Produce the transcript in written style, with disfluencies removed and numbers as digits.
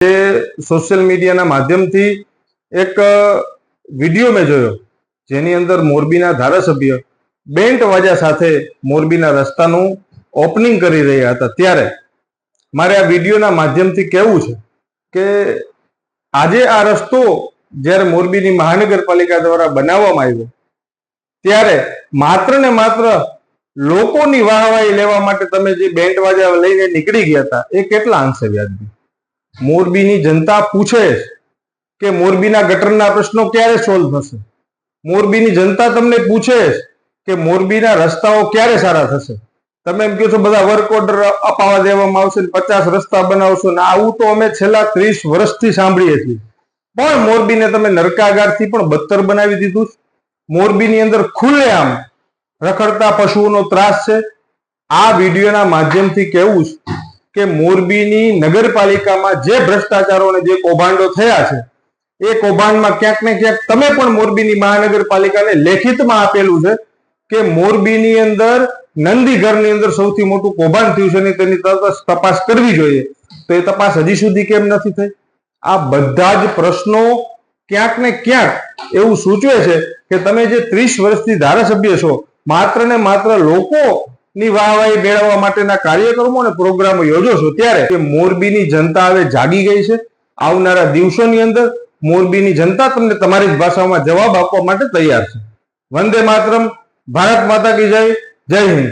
Social મીડિયાના માધ્યમથી એક વિડીયો મેં જોયો જેની અંદર મોરબીના ધારાસભ્ય બેન્ડ વાજા સાથે મોરબીના રસ્તાનું ઓપનિંગ કરી રહ્યા હતા। ત્યારે મારે આ વિડીયોના માધ્યમથી કહેવું છે કે આજે આ રસ્તો જ્યારે મોરબીની મહાનગરપાલિકા દ્વારા બનાવવામાં આવ્યો ત્યારે માત્ર ને માત્ર લોકોની વાહવાહી લેવા માટે તમે જે બેન્ડ વાજા લઈને નીકળી ગયા હતા એ કેટલા અંશે વ્યાજબી? મોરબીની જનતા પૂછે કે મોરબીના ગટરના પ્રશ્નો ક્યારે સોલ્વ થશે? મોરબીની જનતા તમને પૂછે કે મોરબીના રસ્તાઓ ક્યારે સારા થશે? તમે એમ કહો છો બધા વર્ક ઓર્ડર અપાવવા દેવામાં આવશે, 50 રસ્તા બનાવશો ને આવું તો અમે છેલ્લા 30 વર્ષથી સાંભળીએ છીએ, પણ મોરબીને તમે નરકાગારથી પણ બદતર બનાવી દીધું છે। મોરબીની અંદર ખુલ્લેઆમ રખડતા પશુઓનો ત્રાસ છે। આ વિડીયોના માધ્યમથી કહેવું છે કે મોરબીની નગરપાલિકામાં જે ભ્રષ્ટાચારો અને જે કૌભાંડો થયા છે એ કૌભાંડમાં ક્યાંક ને ક્યાંક તમે પણ મોરબીની મહાનગરપાલિકાને લેખિતમાં આપેલું છે કે મોરબીની અંદર નંદીઘરની અંદર સૌથી મોટું કૌભાંડ થયું છે ને તેની તપાસ કરવી જોઈએ, તો એ તપાસ હજી સુધી કેમ નથી થઈ? આ બધા જ પ્રશ્નો ક્યાંક ને ક્યાંક એવું સૂચવે છે કે તમે જે 30 વર્ષથી ધારાસભ્ય છો માત્ર ને માત્ર લોકોની વાહવાહી મેળવવા માટેના કાર્યક્રમો અને પ્રોગ્રામો યોજો છો, ત્યારે મોરબીની જનતા હવે જાગી ગઈ છે। આવનારા દિવસોની અંદર મોરબીની જનતા તમને તમારી જ ભાષામાં જવાબ આપવા માટે તૈયાર છે। વંદે માતરમ, ભારત માતા કી જય, જય હિન્દ।